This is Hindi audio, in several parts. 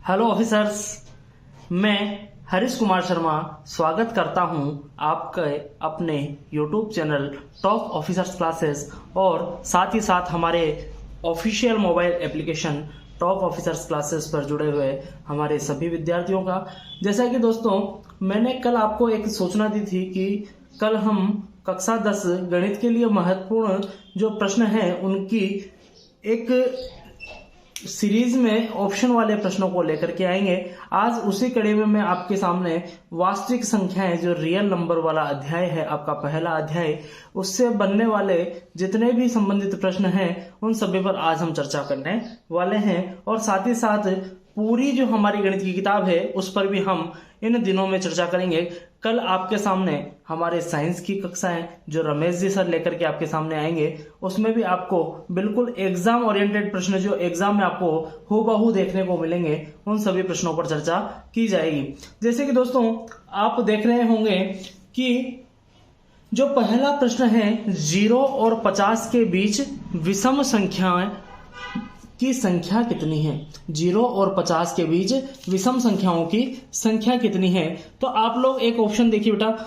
हेलो ऑफिसर्स, मैं हरीश कुमार शर्मा स्वागत करता हूं आपके अपने YouTube channel top officers classes और साथ ही साथ हमारे official mobile application top officers classes पर जुड़े हुए हमारे सभी विद्यार्थियों का। जैसा कि दोस्तों, मैंने कल आपको एक सूचना दी थी कि कल हम कक्षा 10 गणित के लिए महत्वपूर्ण जो प्रश्न हैं उनकी एक सीरीज में ऑप्शन वाले प्रश्नों को लेकर के आएंगे। आज उसी कड़ी में मैं आपके सामने वास्तविक संख्याएं जो रियल नंबर वाला अध्याय है, आपका पहला अध्याय, उससे बनने वाले जितने भी संबंधित प्रश्न हैं उन सभी पर आज हम चर्चा करने वाले हैं। और साथ ही साथ पूरी जो हमारी गणित की किताब है उस पर भी हम इन दिनों में चर्चा करेंगे। कल आपके सामने हमारे साइंस की कक्षाएं जो रमेश जी सर लेकर के आपके सामने आएंगे, उसमें भी आपको बिल्कुल एग्जाम ओरिएंटेड प्रश्न जो एग्जाम में आपको हूबहू देखने को मिलेंगे, उन सभी प्रश्नों पर चर्चा की जाएगी। जैसे कि दोस्तों आप देख रहे होंगे कि जो पहला प्रश्न है 0 और 50 के बीच विषम संख्याएं की संख्या कितनी है। 0 और 50 के बीच विषम संख्याओं की संख्या कितनी है। तो आप लोग एक ऑप्शन देखिए बेटा,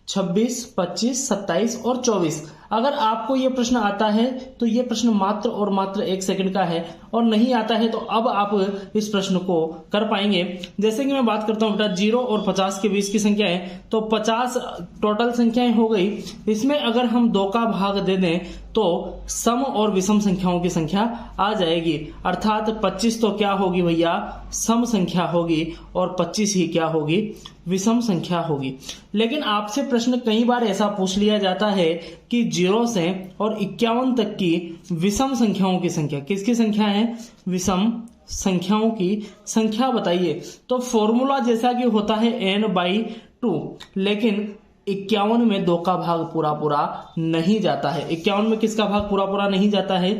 26, 25, 27 और 24। अगर आपको यह प्रश्न आता है तो यह प्रश्न मात्र और मात्र 1 सेकंड का है, और नहीं आता है तो अब आप इस प्रश्न को कर पाएंगे। जैसे कि मैं बात करता हूं बेटा 0 और 50 के बीच की संख्या है, तो 50 टोटल संख्याएं हो गई। इसमें अगर हम 2 का भाग दे दें तो सम और विषम संख्याओं की संख्या आ जाएगी। अर्थात 25 तो क्या होगी भैया, सम संख्या होगी, और 25 ही क्या होगी, विषम संख्या होगी। लेकिन आपसे प्रश्न कई बार ऐसा पूछ लिया जाता है कि 0 से और 51 तक की विषम संख्याओं की संख्या, किसकी संख्या है, विषम संख्याओं की संख्या बताइए। तो फॉर्मूला जैसा कि होता है n/2, लेकिन 51 में 2 का भाग पूरा नहीं जाता है। 51 में किसका भाग पूरा नहीं जाता है,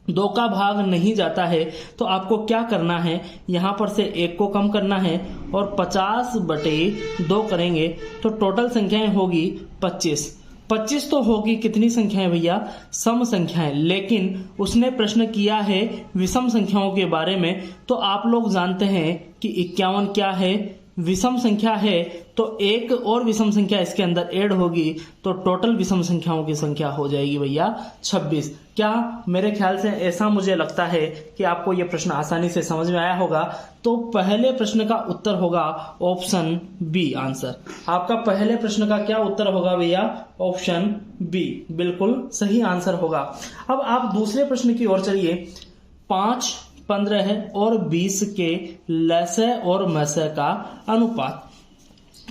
2 का भाग नहीं जाता है। तो आपको क्या करना है, यहां पर से 1 को कम करना है और 50/2 करेंगे तो टोटल संख्याएं होगी 25। 25 तो होगी कितनी संख्याएं भैया, सम संख्याएं। लेकिन उसने प्रश्न किया है विषम संख्याओं के बारे में, तो आप लोग जानते हैं कि 51 क्या है, विषम संख्या है। तो एक और विषम संख्या इसके अंदर ऐड होगी तो टोटल विषम संख्याओं की संख्या हो जाएगी भैया 26। क्या मेरे ख्याल से ऐसा मुझे लगता है कि आपको यह प्रश्न आसानी से समझ में आया होगा। तो पहले प्रश्न का उत्तर होगा ऑप्शन बी आंसर। आपका पहले प्रश्न का क्या उत्तर होगा भैया, ऑप्शन बी बिल्कुल सही आंसर होगा। अब आप दूसरे प्रश्न की ओर चलिए। 5, 15 और 20 के लसय और मसय का अनुपात,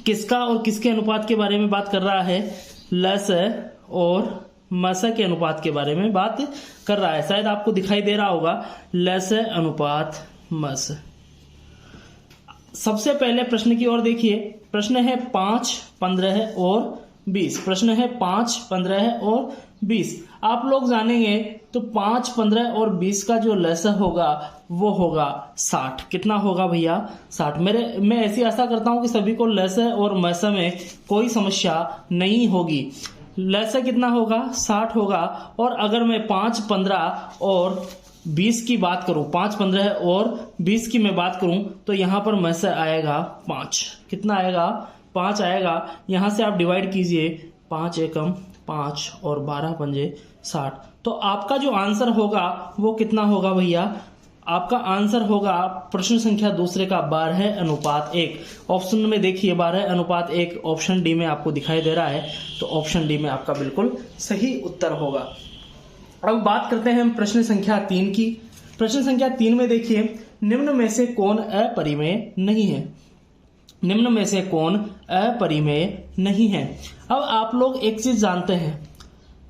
किसका और किसके अनुपात के बारे में बात कर रहा है, लसय और मसय के अनुपात के बारे में बात कर रहा है। शायद आपको दिखाई दे रहा होगा लसय अनुपात मसय। सबसे पहले प्रश्न की ओर देखिए। प्रश्न है 5, 15 और 20। प्रश्न है 5, 15 और 20। आप लोग जानेंगे तो 5, 15 और 20 का जो लसय होगा वो होगा 60। कितना होगा भैया, 60। मैं ऐसी आशा करता हूं कि सभी को लसय और मसय में कोई समस्या नहीं होगी। लसय कितना होगा, 60 होगा। और अगर मैं 5, 15 और 20 की बात करूं, 5, 15 और 20 की मैं बात करूं तो यहां पर मसय आएगा 5। कितना आएगा, 5 आएगा। यहां से आप डिवाइड कीजिए, 5 एकम 5 और 12 पंजे 60। तो आपका जो आंसर होगा वो कितना होगा भैया, आपका आंसर होगा प्रश्न संख्या दूसरे का 12:1। ऑप्शन में देखिए 12:1 ऑप्शन डी में आपको दिखाई दे रहा है, तो ऑप्शन डी में आपका बिल्कुल सही उत्तर होगा। अब बात करते हैं हम प्रश्न संख्या 3 की। प्रश्न संख्या 3 में देखिए, निम्न में से कौन अपरिमेय नहीं है। निम्न में से कौन अपरिमेय नहीं है। अब आप लोग एक चीज जानते हैं,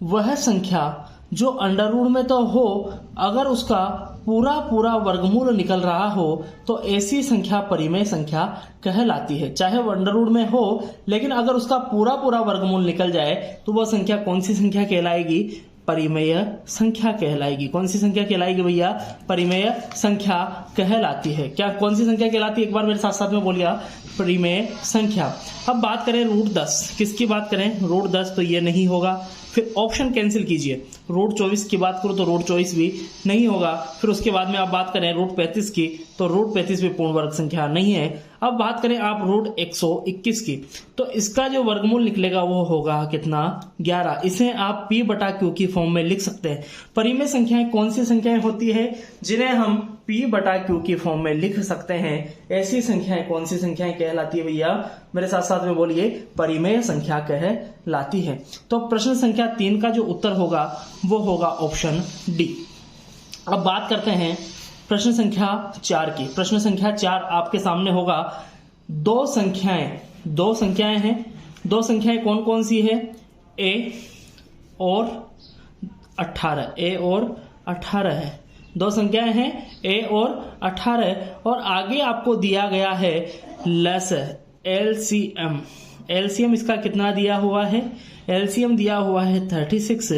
वह संख्या जो अंडर रूट में तो हो, अगर उसका पूरा वर्गमूल निकल रहा हो तो ऐसी संख्या परिमेय संख्या कहलाती है। चाहे वो अंडर रूट में हो, लेकिन अगर उसका पूरा वर्गमूल निकल जाए तो वह संख्या कौन सी संख्या कहलाएगी, परिमेय संख्या कहलाएगी। कौन सी संख्या कहलाएगी भैया, परिमेय संख्या कहलाती है। क्या कौन सी संख्या कहलाती है, एक बार मेरे साथ साथ में बोलिएगा, परिमेय संख्या। अब बात करें √10, किसकी बात करें, √10 तो ये नहीं होगा। फिर ऑप्शन कैंसिल कीजिए। रूट 24 की बात करो तो रूट 24 भी नहीं होगा। फिर उसके बाद में आप बात करें रूट 35 की तो रूट 35 भी पूर्ण वर्ग संख्या नहीं है। अब बात करें आप रूट 121 की तो इसका जो वर्गमूल निकलेगा वो होगा कितना, 11। इसे आप p बटा q की फॉर्म में लिख सकते हैं। परिमेय संख्याएं कौन सी संख्याएं होती है जिन्हें हम p बटा q की फॉर्म में लिख सकते हैं? ऐसी संख्याएं कौन सी संख्याएं कहलाती है भैया? मेरे साथ साथ में बोलिए, परिमेय संख्या कहलाती है। तो प्रश्न संख्या 3 का जो उत्तर होगा वो होगा ऑप्शन डी। अब बात करते हैं प्रश्न संख्या 4 की। प्रश्न संख्या 4 आपके सामने होगा। दो संख्याएं हैं। दो संख्याएं कौन कौन सी है? a और 18। a और 18 है। दो संख्याएं हैं a और 18 और आगे आपको दिया गया है लेस LCM। LCM इसका कितना दिया हुआ है? LCM दिया हुआ है 36।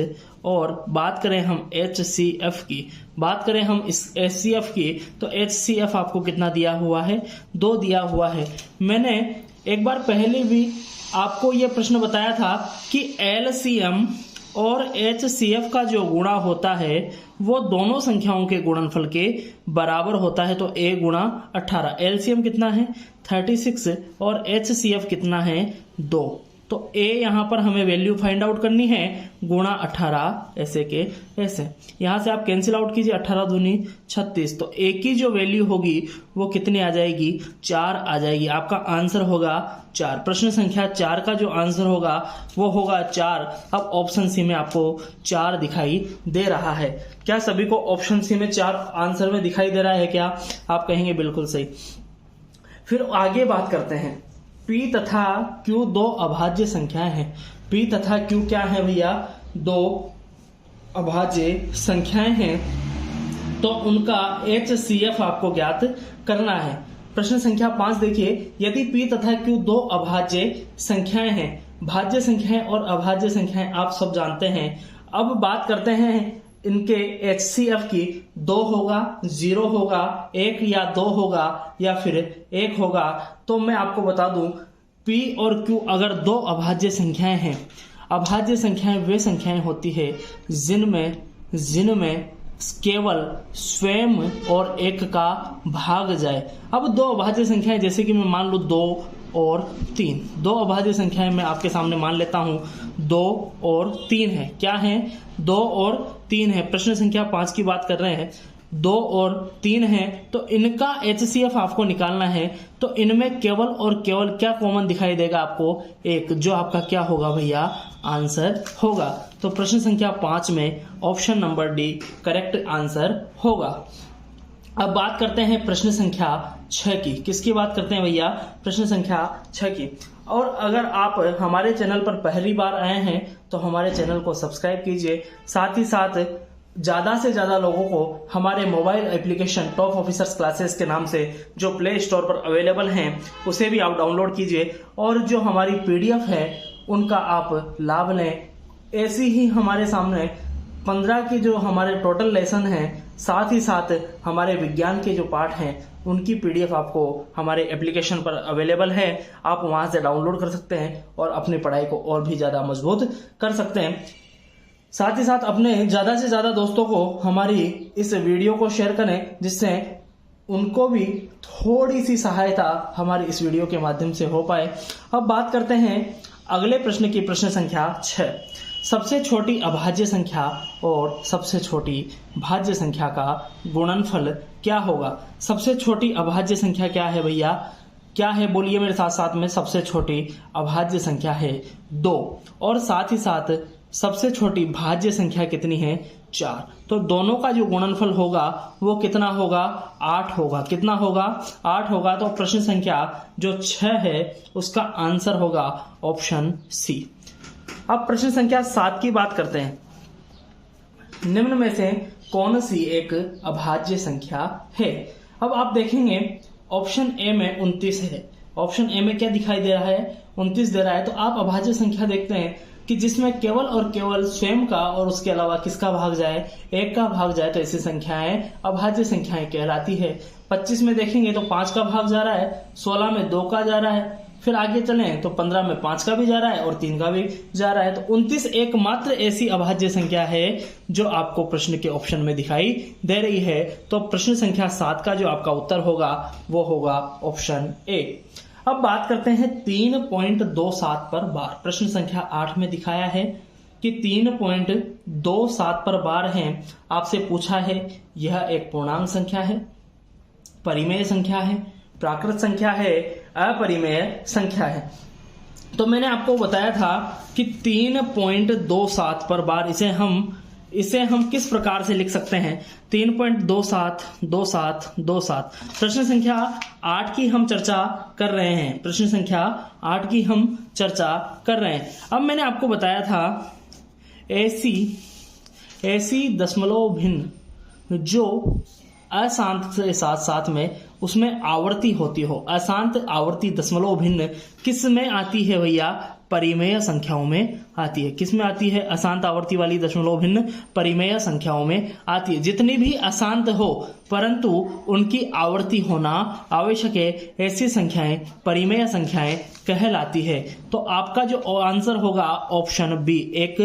और बात करें हम HCF की, बात करें हम इस HCF की तो HCF आपको कितना दिया हुआ है? 2 दिया हुआ है। मैंने एक बार पहले भी आपको यह प्रश्न बताया था कि LCM और HCF का जो गुणा होता है वो दोनों संख्याओं के गुणनफल के बराबर होता है। तो a गुणा 18, LCM कितना है? 36 और HCF कितना है? 2। तो a यहाँ पर हमें वैल्यू फाइंड आउट करनी है, गुणा 18 ऐसे के ऐसे। यहाँ से आप कैंसिल आउट कीजिए, 18 दूनी 36। तो a की जो वैल्यू होगी वो कितनी आ जाएगी? 4 आ जाएगी। आपका आंसर होगा 4। प्रश्न संख्या 4 का जो आंसर होगा वो होगा 4। अब ऑप्शन सी में आपको 4 दिखाई दे रहा है। क्या सभी को ऑप्शन सी में 4 आंसर में दिखाई दे रहा है? क्या आप कहेंगे बिल्कुल सही। फिर आगे बात करते हैं। p तथा q दो अभाज्य संख्याएं हैं। p तथा q क्या है भैया? दो अभाज्य संख्याएं हैं। तो उनका HCF आपको ज्ञात करना है। प्रश्न संख्या 5 देखिए। यदि p तथा q दो अभाज्य संख्याएं हैं, भाज्य संख्याएं और अभाज्य संख्याएं आप सब जानते हैं। अब बात करते हैं इनके HCF की। 2 होगा, 0 होगा, 1 या 2 होगा या फिर 1 होगा। तो मैं आपको बता दूं P और Q अगर दो अभाज्य संख्याएं हैं, अभाज्य संख्याएं वे संख्याएं होती है जिनमें केवल स्वयं और 1 का भाग जाए। अब दो अभाज्य संख्याएं जैसे कि मैं मान लूं 2 और 3, दो अभाज्य संख्याएं मैं आपके सामने मान लेता हूं 2 और 3 है। क्या है? 2 और 3 है। प्रश्न संख्या 5 की बात कर रहे हैं। 2 और 3 है तो इनका HCF आपको निकालना है। तो इनमें केवल और केवल क्या कॉमन दिखाई देगा आपको? 1, जो आपका क्या होगा भैया? आंसर होगा। तो प्रश्न संख्या 5 में option number D correct answer होगा। अब बात करते हैं प्रश्न संख्या 6 की। किसकी बात करते हैं भैया? प्रश्न संख्या 6 की। और अगर आप हमारे चैनल पर पहली बार आए हैं तो हमारे चैनल को सब्सक्राइब कीजिए। साथ ही साथ ज़्यादा से ज़्यादा लोगों को हमारे mobile application top officers classes के नाम से जो प्ले स्टोर पर अवेलेबल हैं उसे भी आप डाउनलोड कीजिए और जो हमारी PDF है उनका आप लाभ लें। ऐसी ही हमारे सामने 15 के जो हमारे टोटल लेसन हैं, साथ ही साथ हमारे विज्ञान के जो पाठ हैं उनकी PDF आपको हमारे एप्लीकेशन पर अवेलेबल है। आप वहां से डाउनलोड कर सकते हैं और अपनी पढ़ाई को और भी ज़्यादा मजबूत कर सकते हैं। साथ ही साथ अपने ज़्यादा से ज़्यादा दोस्तों को हमारी इस वीडियो को शेयर करें जिससे उनको भी थोड़ी सी सहायता हमारी इस वीडियो के माध्यम से हो पाए। अब बात करते हैं अगले प्रश्न की। प्रश्न संख्या 6। सबसे छोटी अभाज्य संख्या और सबसे छोटी भाज्य संख्या का गुणनफल क्या होगा? सबसे छोटी अभाज्य संख्या क्या है भैया? क्या है? बोलिए मेरे साथ साथ में। सबसे छोटी अभाज्य संख्या है 2 और साथ ही साथ सबसे छोटी भाज्य संख्या कितनी है? 4। तो दोनों का जो गुणनफल होगा वो कितना होगा? 8 होगा। कितना होगा? 8 होगा। तो प्रश्न संख्या जो 6 है उसका आंसर होगा ऑप्शन सी। अब प्रश्न संख्या 7 की बात करते हैं। निम्न में से कौन सी एक अभाज्य संख्या है? अब आप देखेंगे ऑप्शन ए में 29 है। ऑप्शन ए में क्या दिखाई दे रहा है? 29 दे रहा है। तो आप अभाज्य संख्या देखते हैं कि जिसमें केवल और केवल स्वयं का और उसके अलावा किसका भाग जाए? 1 का भाग जाए तो ऐसी संख्याएं अभाज्य संख्याएं कहलाती है। 25 में देखेंगे तो 5 का भाग जा रहा है, 16 में 2 का जा रहा है, फिर आगे चलें तो 15 में 5 का भी जा रहा है और 3 का भी जा रहा है, तो 29 एकमात्र ऐसी अभाज्य संख्या है जो आपको प्रश्न के ऑप्शन में दिखाई दे रही है। तो प्रश्न संख्या 7 का जो आपका उत्तर होगा वो होगा ऑप्शन ए। अब बात करते हैं 3.27 पर बार। प्रश्न संख्या 8 में दिखाया है कि 3.27 पर बार है। आपसे पूछा है यह एक पूर्णांक संख्या है, परिमेय संख्या है, प्राकृत संख्या है, अपरिमेय संख्या है। तो मैंने आपको बताया था कि 3.27 पर बार इसे हम किस प्रकार से लिख सकते हैं। 3.272727 प्रश्न संख्या 8 की हम चर्चा कर रहे हैं। प्रश्न संख्या 8 की हम चर्चा कर रहे हैं। अब मैंने आपको बताया था ऐसी दशमलव भिन्न जो अशांत के साथ साथ में उसमें आवर्ती होती हो। अशांत आवर्ती दशमलव भिन्न किस में आती है भैया? परिमेय संख्याओं में आती है। किस में आती है? अशांत आवर्ती वाली दशमलव भिन्न परिमेय संख्याओं में आती है। जितनी भी अशांत हो परंतु उनकी आवर्ती होना आवश्यक है, ऐसी संख्याएं परिमेय संख्याएं कहलाती है। तो आपका जो आंसर होगा ऑप्शन बी, एक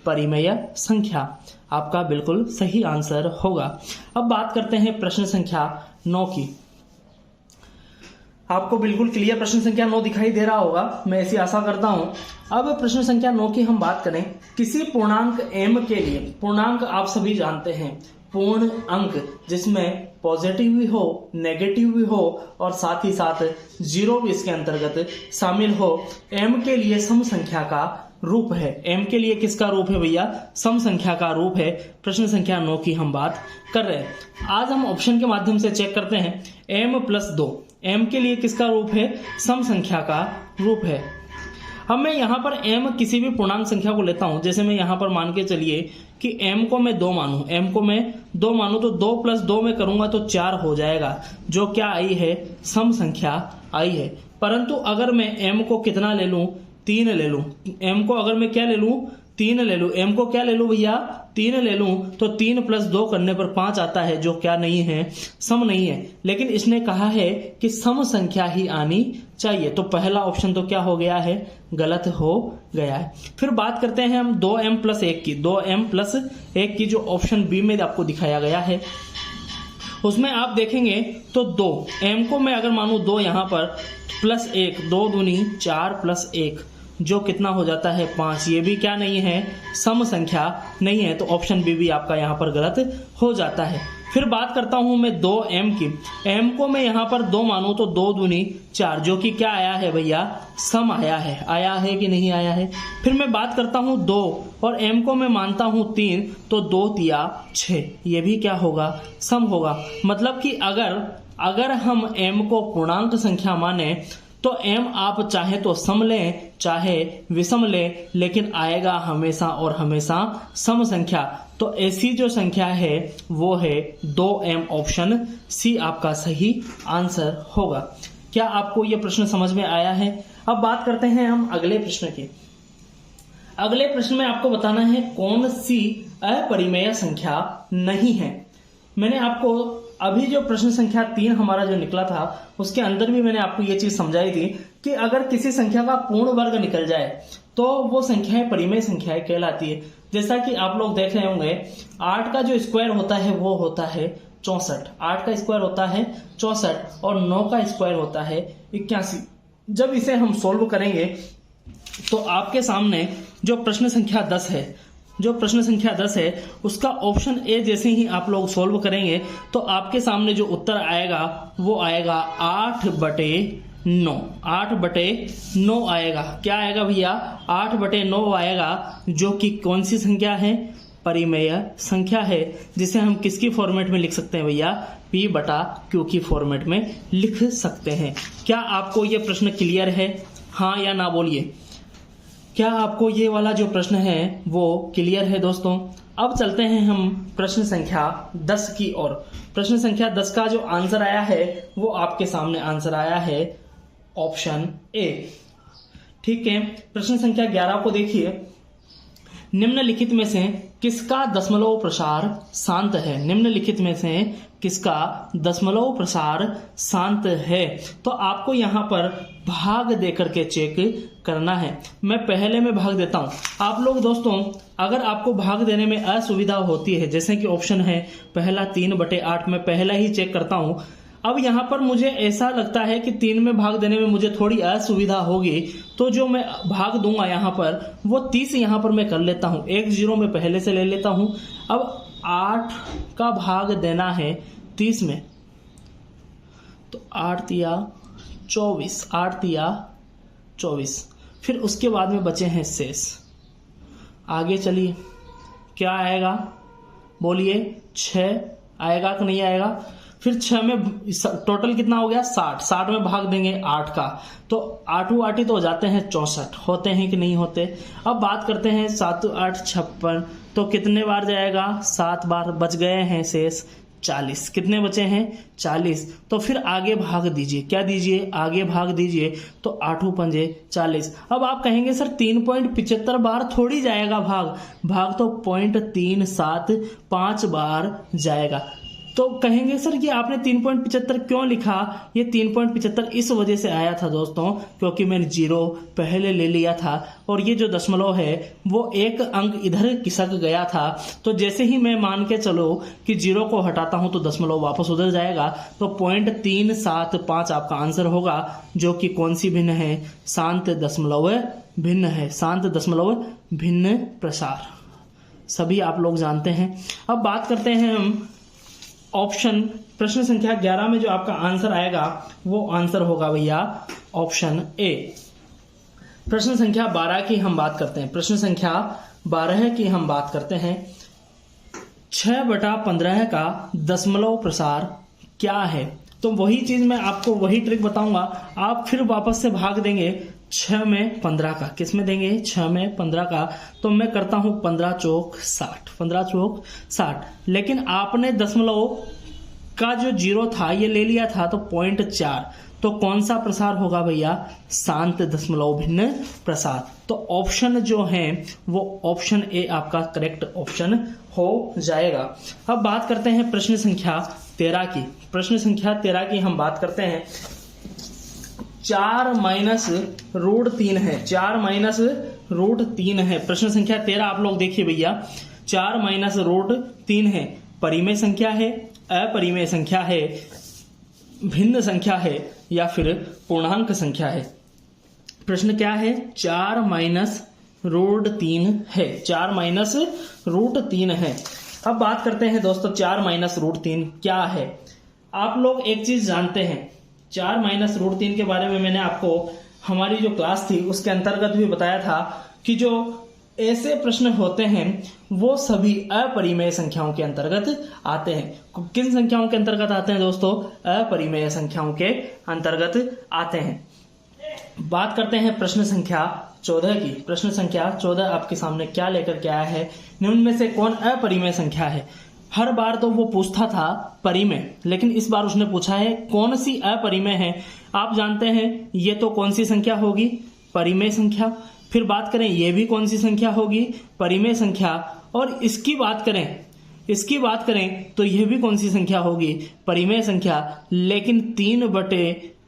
परिमेय संख्या आपका बिल्कुल सही आंसर होगा। अब बात करते हैं प्रश्न संख्या 9 की। आपको बिल्कुल क्लियर प्रश्न संख्या 9 दिखाई दे रहा होगा, मैं ऐसी आशा करता हूं। अब प्रश्न संख्या 9 की हम बात करें। किसी पूर्णांक m के लिए, पूर्णांक आप सभी जानते हैं, पूर्ण अंक जिसमें पॉजिटिव भी हो, नेगेटिव भी हो और साथ ही साथ जीरो भी इसके अंतर्गत शामिल हो, m के लिए सम संख्या का रूप है। m के लिए किसका रूप है भैया? सम संख्या का रूप है। प्रश्न संख्या 9 की हम बात कर रहे हैं। आज हम ऑप्शन के माध्यम से चेक करते हैं। m+2 m के लिए किसका रूप है? सम संख्या का रूप है। अब मैं यहाँ पर m किसी भी पूर्णांक संख्या को लेता हूं। जैसे मैं यहाँ पर मान के चलिए कि m को मैं 2 मानूं, m को मैं 2 मानूं तो 2+2 में करूंगा तो 4 हो जाएगा, जो क्या आई है? सम संख्या आई है। परंतु अगर मैं m को कितना ले लूं? 3 ले लूं। m को अगर मैं क्या ले लूं? 3 ले लूं। m को क्या ले लूं भैया? 3 ले लूं तो 3+2 करने पर 5 आता है, जो क्या नहीं है? सम नहीं है। लेकिन इसने कहा है कि सम संख्या ही आनी चाहिए, तो पहला ऑप्शन तो क्या हो गया है? गलत हो गया है। फिर बात करते हैं हम 2m+1 की। 2m+1 की जो ऑप्शन बी में आपको दिखाया गया है उसमें आप देखेंगे तो 2 m को मैं अगर मानूं 2 यहाँ पर +1, 2 दूनी 4 +1 जो कितना हो जाता है? 5। ये भी क्या नहीं है? सम संख्या नहीं है, तो ऑप्शन बी भी आपका यहाँ पर गलत हो जाता है। फिर बात करता हूं मैं 2m की। m को मैं यहाँ पर 2 मानूं तो 2 दूनी 4 जो कि क्या आया है भैया? सम आया है। आया है कि नहीं आया है? फिर मैं बात करता हूं 2 और m को मैं मानता हूं 3 तो 2 तिया 6, ये भी क्या होगा? सम होगा। मतलब कि अगर हम m को पूर्णांक संख्या माने तो m आप चाहे तो सम लें चाहे विषम लें, लेकिन आएगा हमेशा और हमेशा सम संख्या। तो ऐसी जो संख्या है वो है 2m। ऑप्शन सी आपका सही आंसर होगा। क्या आपको यह प्रश्न समझ में आया है? अब बात करते हैं हम अगले प्रश्न की। अगले प्रश्न में आपको बताना है कौन सी अपरिमेय संख्या नहीं है। मैंने आपको अभी जो प्रश्न संख्या 3 हमारा जो निकला था उसके अंदर भी मैंने आपको ये चीज समझाई थी कि अगर किसी संख्या का पूर्ण वर्ग निकल जाए तो वो संख्याएं परिमेय संख्याएं कहलाती है। जैसा कि आप लोग देख रहे होंगे 8 का जो स्क्वायर होता है वो होता है 64। 8 का स्क्वायर होता है 64 और 9 का स्क्वायर होता है 81। जब इसे हम सोल्व करेंगे तो आपके सामने जो प्रश्न संख्या 10 है उसका ऑप्शन ए जैसे ही आप लोग सोल्व करेंगे तो आपके सामने जो उत्तर आएगा वो आएगा 8/9। 8/9 आएगा। क्या आएगा भैया? 8/9 आएगा, जो कि कौन सी संख्या है? परिमेय संख्या है, जिसे हम किसकी फॉर्मेट में लिख सकते हैं भैया? P/Q की फॉर्मेट में लिख सकते हैं। क्या आपको ये प्रश्न क्लियर है? हाँ या ना बोलिए। क्या आपको ये वाला जो प्रश्न है वो क्लियर है दोस्तों? अब चलते हैं हम प्रश्न संख्या 10 की ओर। प्रश्न संख्या 10 का जो आंसर आया है वो आपके सामने आंसर आया है ऑप्शन ए। ठीक है। प्रश्न संख्या 11 को देखिए। निम्नलिखित में से किसका दशमलव प्रसार शांत है? निम्नलिखित में से किसका, दशमलव प्रसार शांत है। तो आपको यहाँ पर भाग देकर के चेक करना है। मैं पहले में भाग देता हूं। आप लोग दोस्तों अगर आपको भाग देने में असुविधा होती है, जैसे कि ऑप्शन है पहला 3/8, मैं पहला ही चेक करता हूं। अब यहाँ पर मुझे ऐसा लगता है कि 3 में भाग देने में मुझे थोड़ी असुविधा होगी, तो जो मैं भाग दूंगा यहाँ पर वो 30 यहाँ पर मैं कर लेता हूँ। 1 0 मैं पहले से ले लेता हूँ। अब 8 का भाग देना है 30 में, तो 8 तिया 24, 8 तिया 24। फिर उसके बाद में बचे हैं शेष। आगे चलिए, क्या आएगा बोलिए, 6 आएगा कि नहीं आएगा। फिर 6 में टोटल कितना हो गया, 60। 60 में भाग देंगे 8 का, तो 8 8 तो हो जाते हैं 64। होते हैं कि नहीं होते। अब बात करते हैं 7 8 56, तो कितने बार जाएगा, 7 बार। बच गए हैं शेष 40। कितने बचे हैं, 40। तो फिर आगे भाग दीजिए, क्या दीजिए, आगे भाग दीजिए, तो 8 पंजे 40। अब आप कहेंगे सर 3.75 बार थोड़ी जाएगा भाग तो 0.375 बार जाएगा। तो कहेंगे सर कि आपने 3.75 क्यों लिखा। ये 3.75 इस वजह से आया था दोस्तों, क्योंकि मैंने 0 पहले ले लिया था और ये जो दशमलव है वो एक अंक इधर खिसक गया था। तो जैसे ही मैं मान के चलो कि 0 को हटाता हूं तो दशमलव वापस उधर जाएगा, तो 0.375 आपका आंसर होगा, जो कि कौन सी भिन्न है, शांत दशमलव भिन्न है। शांत दशमलव भिन्न प्रसार सभी आप लोग जानते हैं। अब बात करते हैं हम ऑप्शन प्रश्न संख्या 11 में जो आपका आंसर आएगा वो आंसर होगा भैया ऑप्शन ए। प्रश्न संख्या 12 की हम बात करते हैं। प्रश्न संख्या 12 की हम बात करते हैं। 6/15 का दशमलव प्रसार क्या है। तो वही चीज मैं आपको वही ट्रिक बताऊंगा। आप फिर वापस से भाग देंगे 6 में 15 का। किस में देंगे, 6 में 15 का। तो मैं करता हूं 15 चौक 60, 15 चौक 60। लेकिन आपने दशमलव का जो 0 था ये ले लिया था, तो 0.4। तो कौन सा प्रसार होगा भैया, शांत दशमलव भिन्न प्रसार। तो ऑप्शन जो है वो ऑप्शन ए आपका करेक्ट ऑप्शन हो जाएगा। अब बात करते हैं प्रश्न संख्या 13 की। प्रश्न संख्या 13 की हम बात करते हैं। 4 - √3 है, 4 - √3 है। प्रश्न संख्या 13 आप लोग देखिए भैया, 4 - √3 है। परिमेय संख्या है, अपरिमेय संख्या है, भिन्न संख्या है या फिर पूर्णांक संख्या है। प्रश्न क्या है, 4 - √3 है, 4 - √3 है। अब बात करते हैं दोस्तों 4 - √3 क्या है। आप लोग एक चीज जानते हैं, 4 - √3 के बारे में मैंने आपको हमारी जो क्लास थी उसके अंतर्गत भी बताया था कि जो ऐसे प्रश्न होते हैं वो सभी अपरिमेय संख्याओं के अंतर्गत आते हैं। किन संख्याओं के अंतर्गत आते हैं दोस्तों, अपरिमेय संख्याओं के अंतर्गत आते हैं। बात करते हैं प्रश्न संख्या 14 की। प्रश्न संख्या 14 आपके सामने क्या लेकर के आया है, निम्न में से कौन अपरिमेय संख्या है। हर बार तो वो पूछता था परिमेय, लेकिन इस बार उसने पूछा है कौन सी अपरिमेय है। आप जानते हैं ये तो कौन सी संख्या होगी, परिमेय संख्या। फिर बात करें ये भी कौन सी संख्या होगी, परिमेय संख्या। और इसकी बात करें तो यह भी कौन सी संख्या होगी, परिमेय संख्या। लेकिन 3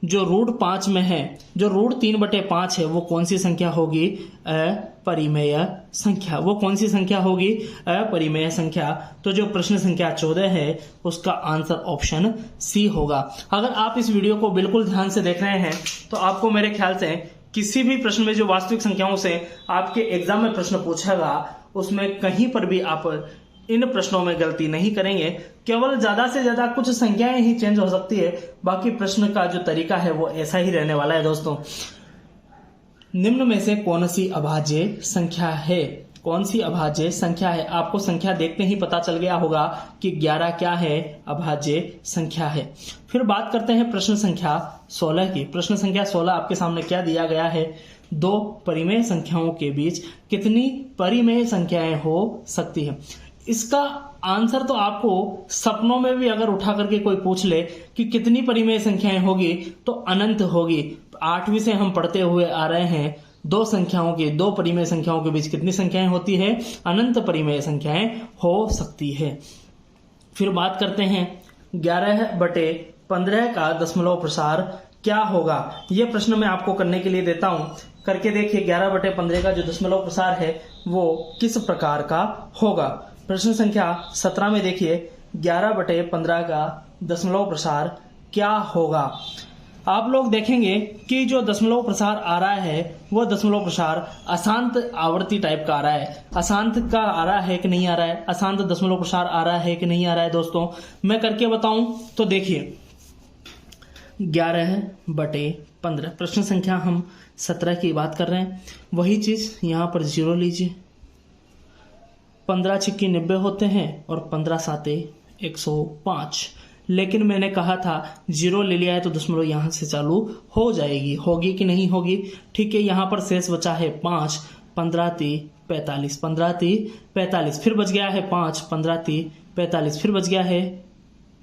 जो √5 में है, जो √3/5 है, वो कौन सी संख्या होगी, अपरिमेय संख्या। वो कौन सी संख्या होगी, अपरिमेय संख्या। तो जो प्रश्न संख्या 14 है उसका आंसर ऑप्शन सी होगा। अगर आप इस वीडियो को बिल्कुल ध्यान से देख रहे हैं तो आपको मेरे ख्याल से किसी भी प्रश्न में जो वास्तविक संख्याओं से आपके एग्जाम में प्रश्न पूछेगा उसमें कहीं पर भी आप इन प्रश्नों में गलती नहीं करेंगे। केवल ज्यादा से ज्यादा कुछ संख्याएं ही चेंज हो सकती है, बाकी प्रश्न का जो तरीका है वो ऐसा ही रहने वाला है। दोस्तों निम्न में से कौन सी अभाज्य संख्या है, कौन सी अभाज्य संख्या है। आपको संख्या देखते ही पता चल गया होगा कि 11 क्या है, अभाज्य संख्या है। फिर बात करते हैं प्रश्न संख्या 16 की। प्रश्न संख्या 16 आपके सामने क्या दिया गया है, 2 परिमेय संख्याओं के बीच कितनी परिमेय संख्याएं हो सकती है। इसका आंसर तो आपको सपनों में भी अगर उठा करके कोई पूछ ले कि कितनी परिमेय संख्याएं होगी तो अनंत होगी। 8वीं से हम पढ़ते हुए आ रहे हैं, 2 परिमेय संख्याओं के बीच कितनी संख्याएं होती है, अनंत परिमेय संख्याएं हो सकती है। फिर बात करते हैं 11/15 का दशमलव प्रसार क्या होगा? यह प्रश्न मैं आपको करने के लिए देता हूं। करके देखिए 11/15 का जो दशमलव प्रसार है वो किस प्रकार का होगा। प्रश्न संख्या 17 में देखिए 11/15 का दशमलव प्रसार क्या होगा। आप लोग देखेंगे कि जो दशमलव प्रसार आ रहा है वो दशमलव प्रसार अशांत आवर्ती टाइप का आ रहा है। अशांत का आ रहा है कि नहीं आ रहा है? अशांत दशमलव प्रसार आ रहा है कि नहीं आ रहा है? दोस्तों मैं करके बताऊं तो देखिए 11/15 प्रश्न संख्या हम 17 की बात कर रहे हैं। वही चीज यहां पर 0 लीजिए। 15 छिक्की 90 होते हैं और 15 साते 105। लेकिन मैंने कहा था 0 ले लिया है तो दशमलव यहां से चालू हो जाएगी। होगी कि नहीं होगी? ठीक है, यहां पर शेष बचा है 5, 15 3 45, 15 3 45, फिर बच गया है 5, 15 3 45, फिर बच गया है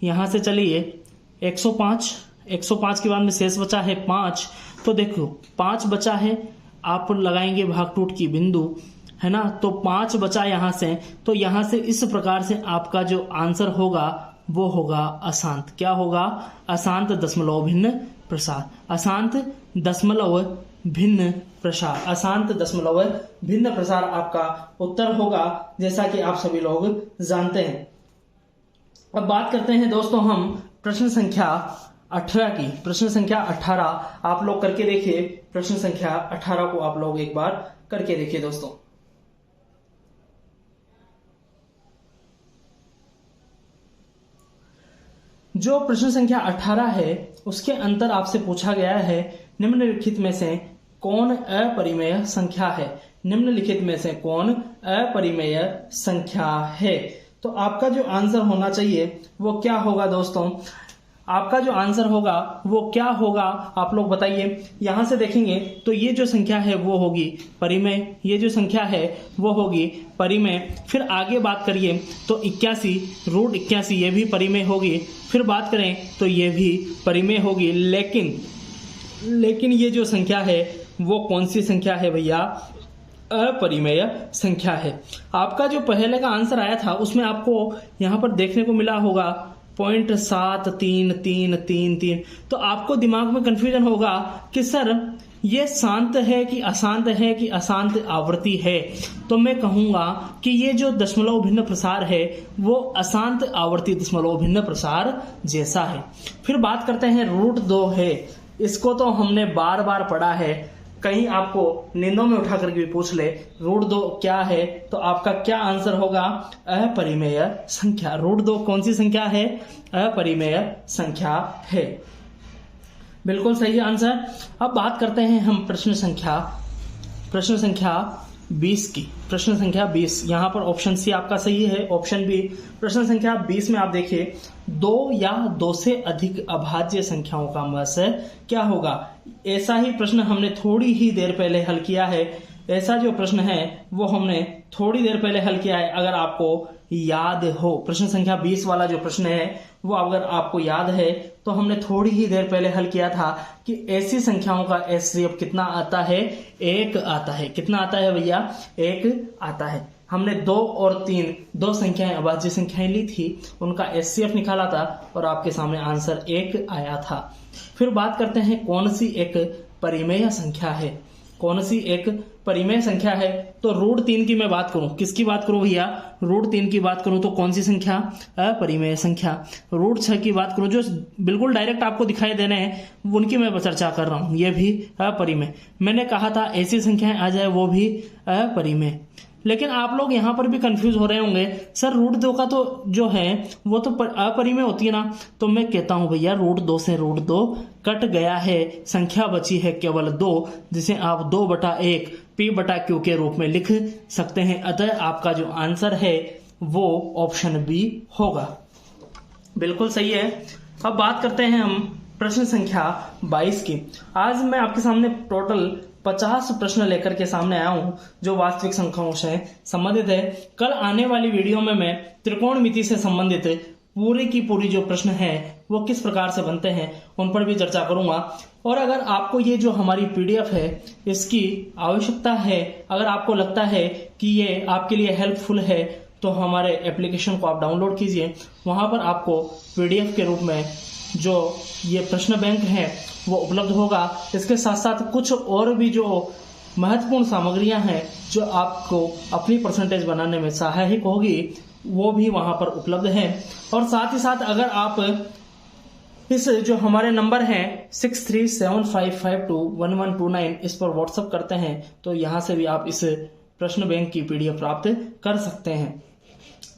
यहां से चलिए 105। 105 के बाद में शेष बचा है 5। तो देखो 5 बचा है, आप लगाएंगे भाग टूट की बिंदु, है ना? तो 5 बचा यहां से। तो यहां से इस प्रकार से आपका जो आंसर होगा वो होगा अशांत। क्या होगा? अशांत दशमलव भिन्न प्रसार। अशांत दशमलव भिन्न प्रसार। अशांत दशमलव भिन्न प्रसार आपका उत्तर होगा, जैसा कि आप सभी लोग जानते हैं। अब बात करते हैं दोस्तों हम प्रश्न संख्या 18 की। प्रश्न संख्या 18 आप लोग करके देखिए। प्रश्न संख्या 18 को आप लोग एक बार करके देखिए दोस्तों। जो प्रश्न संख्या 18 है उसके अंतर आपसे पूछा गया है निम्नलिखित में से कौन अपरिमेय संख्या है? निम्नलिखित में से कौन अपरिमेय संख्या है? तो आपका जो आंसर होना चाहिए वो क्या होगा दोस्तों? आपका जो आंसर होगा वो क्या होगा आप लोग बताइए। यहां से देखेंगे तो ये जो संख्या है वो होगी परिमेय, ये जो संख्या है वो होगी परिमेय। फिर आगे बात करिए तो 81√81 ये भी परिमेय होगी। फिर बात करें तो ये भी परिमेय होगी। लेकिन ये जो संख्या है वो कौन सी संख्या है भैया? अपरिमेय संख्या है। आपका जो पहले का आंसर आया था उसमें आपको यहां पर देखने को मिला होगा 0.7333। तो आपको दिमाग में कंफ्यूजन होगा कि सर ये शांत है कि अशांत है कि अशांत आवृत्ति है। तो मैं कहूंगा कि ये जो दशमलव भिन्न प्रसार है वो अशांत आवर्ती दशमलव भिन्न प्रसार जैसा है। फिर बात करते हैं √2 है। इसको तो हमने बार बार पढ़ा है, कहीं आपको नींदों में उठा करके भी पूछ ले √2 क्या है तो आपका क्या आंसर होगा? अपरिमेय संख्या। √2 कौन सी संख्या है? अपरिमेय संख्या है। बिल्कुल सही आंसर। अब बात करते हैं हम प्रश्न संख्या 20 की। प्रश्न संख्या 20 यहाँ पर ऑप्शन सी आपका सही है, ऑप्शन बी। प्रश्न संख्या 20 में आप देखिए 2 या 2 से अधिक अभाज्य संख्याओं का मस क्या होगा? ऐसा ही प्रश्न हमने थोड़ी ही देर पहले हल किया है। ऐसा जो प्रश्न है वो हमने थोड़ी देर पहले हल किया है। अगर आपको याद हो प्रश्न संख्या 20 वाला जो प्रश्न है वो अगर आपको याद है तो हमने थोड़ी ही देर पहले हल किया था कि ऐसी संख्याओं का एचसीएफ कितना आता है? 1 आता है। कितना आता है भैया? 1 आता है। हमने 2 और 3 दो संख्याएं अभाज्य संख्याएं ली थी, उनका एचसीएफ निकाला था और आपके सामने आंसर 1 आया था। फिर बात करते हैं कौन सी एक परिमेय संख्या है? कौन सी एक परिमेय संख्या है? तो √3 की मैं बात करूं, किसकी बात करूं भैया? √3 की बात करूं तो कौन सी संख्या? अपरिमेय संख्या। √6 की बात करूं जो बिल्कुल डायरेक्ट आपको दिखाई देने हैं उनकी मैं चर्चा कर रहा हूं, ये भी अपरिमेय। मैंने कहा था ऐसी संख्याएं आ जाए वो भी अपरिमेय। लेकिन आप लोग यहाँ पर भी कंफ्यूज हो रहे होंगे, सर √2 का तो जो है वो तो अपरिमेय होती है ना। तो मैं कहता हूं भैया √2 से √2 कट गया है, संख्या बची है केवल 2, जिसे आप 2/1 p/q के रूप में लिख सकते हैं। अतः आपका जो आंसर है वो ऑप्शन बी होगा। बिल्कुल सही है। अब बात करते हैं हम प्रश्न संख्या 22 की। आज मैं आपके सामने टोटल 50 प्रश्न लेकर के सामने आया हूं जो वास्तविक संख्याओं से संबंधित है। कल आने वाली वीडियो में मैं त्रिकोणमिति से संबंधित पूरी की पूरी जो प्रश्न है वो किस प्रकार से बनते हैं उन पर भी चर्चा करूंगा। और अगर आपको ये जो हमारी पीडीएफ है इसकी आवश्यकता है, अगर आपको लगता है कि ये आपके लिए हेल्पफुल है, तो हमारे एप्लीकेशन को आप डाउनलोड कीजिए। वहाँ पर आपको PDF के रूप में जो ये प्रश्न बैंक है वो उपलब्ध होगा। इसके साथ साथ कुछ और भी जो महत्वपूर्ण सामग्रियां हैं जो आपको अपनी परसेंटेज बनाने में सहायक होगी वो भी वहाँ पर उपलब्ध है। और साथ ही साथ अगर आप इस जो हमारे नंबर है 6375521129 इस पर व्हाट्सएप करते हैं तो यहाँ से भी आप इस प्रश्न बैंक की PDF प्राप्त कर सकते हैं।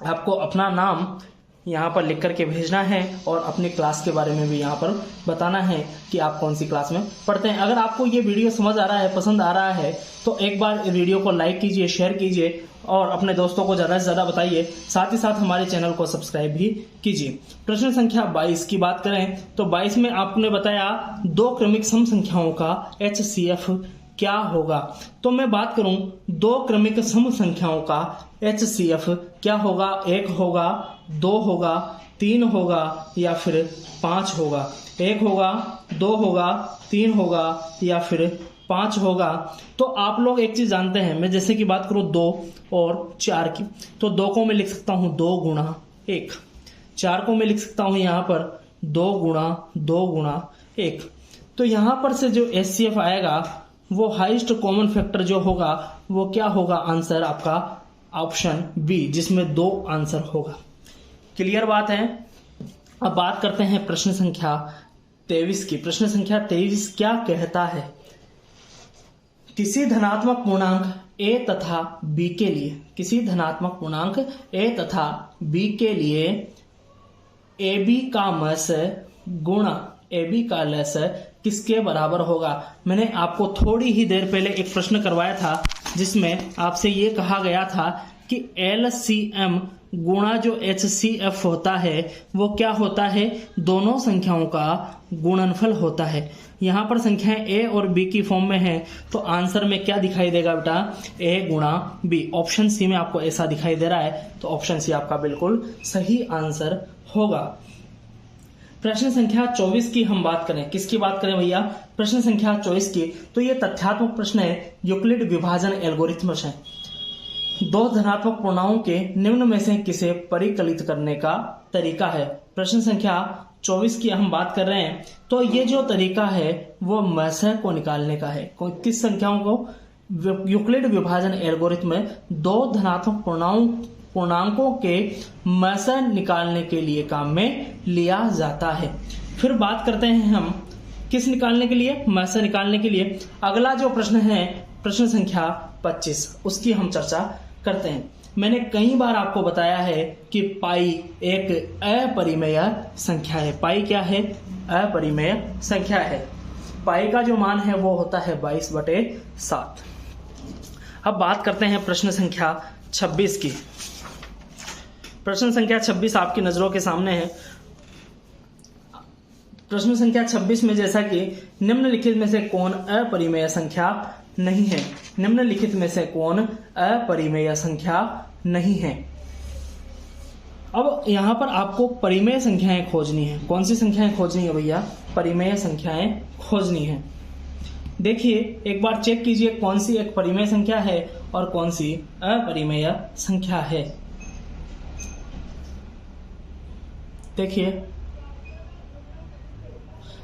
आपको अपना नाम यहाँ पर लिख करके भेजना है और अपनी क्लास के बारे में भी यहाँ पर बताना है कि आप कौन सी क्लास में पढ़ते हैं। अगर आपको ये वीडियो समझ आ रहा है, पसंद आ रहा है तो एक बार वीडियो को लाइक कीजिए, शेयर कीजिए और अपने दोस्तों को ज़्यादा से ज़्यादा बताइए। साथ ही साथ हमारे चैनल को सब्सक्राइब भी कीजिए। प्रश्न संख्या 22 की बात करें तो 22 में आपने बताया 2 क्रमिक सम संख्याओं का HCF क्या होगा। तो मैं बात करूं 2 क्रमिक सम संख्याओं का HCF क्या होगा। 1 होगा, 2 होगा, 3 होगा या फिर 5 होगा। 1 होगा, 2 होगा, 3 होगा या फिर 5 होगा। तो आप लोग एक चीज जानते हैं, मैं जैसे कि बात करूं 2 और 4 की, तो 2 को मैं लिख सकता हूं 2 गुणा 1, 4 को मैं लिख सकता हूं यहां पर 2 गुणा 2 गुणा 1। तो यहां पर से जो HCF आएगा वो हाईएस्ट कॉमन फैक्टर जो होगा वो क्या होगा, आंसर आपका ऑप्शन बी, जिसमें 2 आंसर होगा। क्लियर बात है। अब बात करते हैं प्रश्न संख्या 23 की। प्रश्न संख्या 23 क्या कहता है, किसी धनात्मक पूर्णांक a तथा b के लिए, किसी धनात्मक पूर्णांक a तथा b के लिए ab का मस गुणा ab का लस किसके बराबर होगा। मैंने आपको थोड़ी ही देर पहले एक प्रश्न करवाया था जिसमें आपसे ये कहा गया था कि LCM गुणा जो HCF होता है वो क्या होता है, दोनों संख्याओं का गुणनफल होता है। यहाँ पर संख्याएं A और B की फॉर्म में है तो आंसर में क्या दिखाई देगा बेटा, A गुणा B। ऑप्शन सी में आपको ऐसा दिखाई दे रहा है तो ऑप्शन सी आपका बिल्कुल सही आंसर होगा। प्रश्न संख्या 24 की हम बात करें, किसकी बात करें भैया, प्रश्न संख्या 24 की। तो ये तथ्यात्मक प्रश्न है, यूक्लिड विभाजन एल्गोरिथम है। 2 धनात्मक पूर्णांकों के निम्न में से किसे परिकलित करने का तरीका है। प्रश्न संख्या 24 की हम बात कर रहे हैं तो ये जो तरीका है वो मसह को निकालने का है। किस संख्याओं को, यूक्लिड विभाजन एल्गोरिथम में 2 धनात्मक पूर्णांकों के मसह निकालने के लिए काम में लिया जाता है। फिर बात करते हैं हम किस निकालने के लिए, मसह निकालने के लिए। अगला जो प्रश्न है प्रश्न संख्या 25, उसकी हम चर्चा करते हैं। मैंने कई बार आपको बताया है कि पाई एक अपरिमेय संख्या है। पाई क्या है, अपरिमेय संख्या है। पाई का जो मान है वो होता है 22/7। अब बात करते हैं प्रश्न संख्या 26 की। प्रश्न संख्या 26 आपकी नजरों के सामने है। प्रश्न संख्या 26 में जैसा कि निम्नलिखित में से कौन अपरिमेय संख्या नहीं है, निम्नलिखित में से कौन अपरिमेय संख्या नहीं है। अब यहां पर आपको परिमेय संख्याएं खोजनी है। कौन सी संख्याएं खोजनी है भैया, परिमेय संख्याएं खोजनी है। देखिए एक बार चेक कीजिए कौन सी एक परिमेय संख्या है और कौन सी अपरिमेय संख्या है। देखिए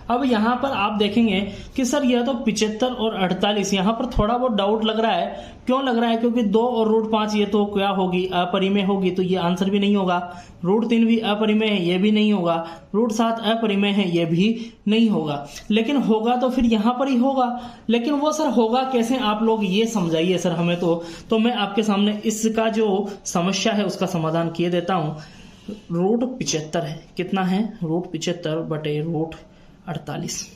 अब यहां पर आप देखेंगे कि सर यह तो 75 और 48, यहां पर थोड़ा बहुत डाउट लग रहा है। क्यों लग रहा है, क्योंकि 2 और √5 ये तो क्या होगी, अपरिमेय होगी, तो ये आंसर भी नहीं होगा। √3 भी अपरिमेय है, ये भी नहीं होगा। √7 अपरिमेय है, ये भी नहीं होगा। लेकिन होगा तो फिर यहां पर ही होगा। लेकिन वो सर होगा कैसे, आप लोग ये समझाइए सर हमें। तो मैं आपके सामने इसका जो समस्या है उसका समाधान किए देता हूं। √75 है, कितना है, √75/√48।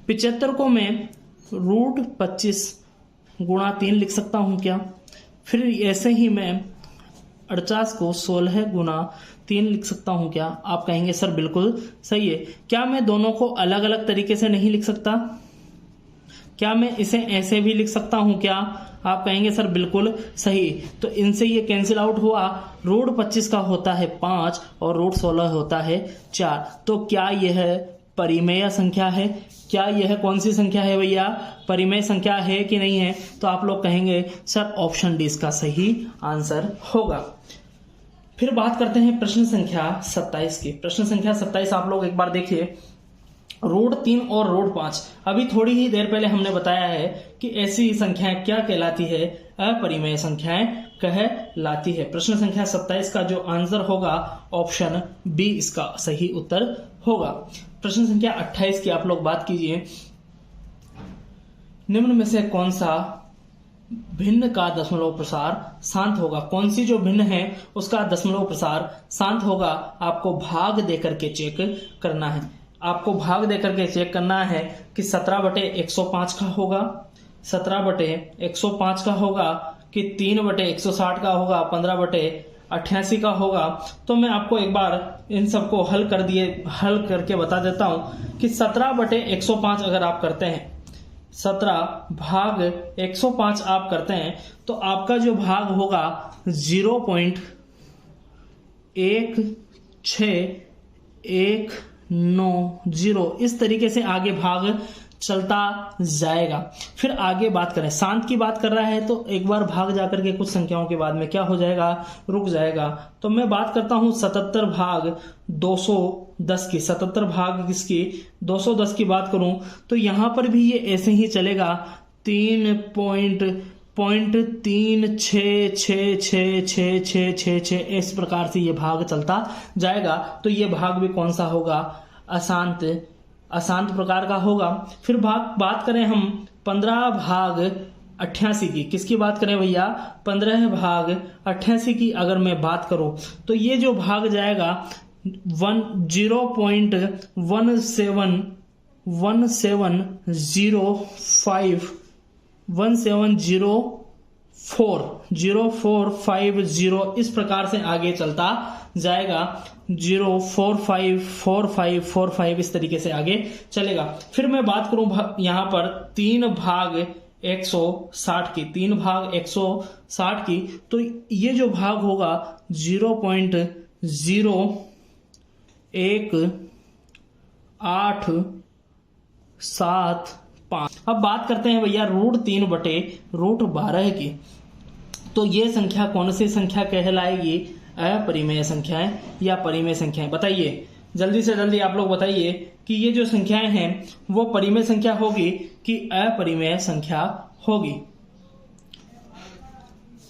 75 को मैं √25 गुणा 3 लिख सकता हूं क्या। फिर ऐसे ही मैं 48 को 16 गुणा 3 लिख सकता हूं क्या। आप कहेंगे सर बिल्कुल सही है। क्या मैं दोनों को अलग अलग तरीके से नहीं लिख सकता, क्या मैं इसे ऐसे भी लिख सकता हूं क्या। आप कहेंगे सर बिल्कुल सही। तो इनसे ये कैंसिल आउट हुआ। √25 का होता है 5 और √16 होता है 4। तो क्या यह परिमेय संख्या है, क्या यह कौन सी संख्या है भैया, परिमेय संख्या है कि नहीं है। तो आप लोग कहेंगे सर ऑप्शन डी इसका सही आंसर होगा। फिर बात करते हैं प्रश्न संख्या 27 की। प्रश्न संख्या 27 आप लोग एक बार देखिए, √3 और √5। अभी थोड़ी ही देर पहले हमने बताया है कि ऐसी संख्याएं क्या कहलाती है, अपरिमेय संख्याएं कहलाती है। प्रश्न संख्या 27 का जो आंसर होगा ऑप्शन बी इसका सही उत्तर होगा। प्रश्न संख्या 28 की आप लोग बात कीजिए, निम्न में से कौन सा भिन्न का दशमलव प्रसार शांत होगा। कौन सी जो भिन्न है उसका दशमलव प्रसार शांत होगा, आपको भाग देकर के चेक करना है। आपको भाग देकर के चेक करना है कि 17/105 का होगा, 17/105 का होगा कि 3/160 का होगा, 15/88 का होगा। तो मैं आपको एक बार इन सबको हल करके बता देता हूं कि 17/105 अगर आप करते हैं, 17/105 आप करते हैं तो आपका जो भाग होगा 0.1619, इस तरीके से आगे भाग चलता जाएगा। फिर आगे बात करें, शांत की बात कर रहा है तो एक बार भाग जाकर के कुछ संख्याओं के बाद में क्या हो जाएगा, रुक जाएगा। तो मैं बात करता हूं 77/210 की। 77 भाग किसकी, 210 की बात करूं तो यहां पर भी ये ऐसे ही चलेगा, 3.366666 इस प्रकार से ये भाग चलता जाएगा। तो ये भाग भी कौन सा होगा, अशांत प्रकार का होगा। फिर बात करें हम 15/88 की। किसकी बात करें भैया, 15/88 की अगर मैं बात करूं तो ये जो भाग जाएगा 0.1704 इस प्रकार से आगे चलता जाएगा। 0454545 इस तरीके से आगे चलेगा। फिर मैं बात करूं यहां पर 3/160 की, 3/160 की, तो ये जो भाग होगा 0.01875। अब बात करते हैं भैया √3/√12 की। तो ये संख्या कौन सी संख्या कहलाएगी, अपरिमेय संख्याएं या परिमेय संख्याएं, बताइए जल्दी से जल्दी आप लोग बताइए कि ये जो संख्याएं हैं वो परिमेय संख्या होगी कि अपरिमेय संख्या होगी।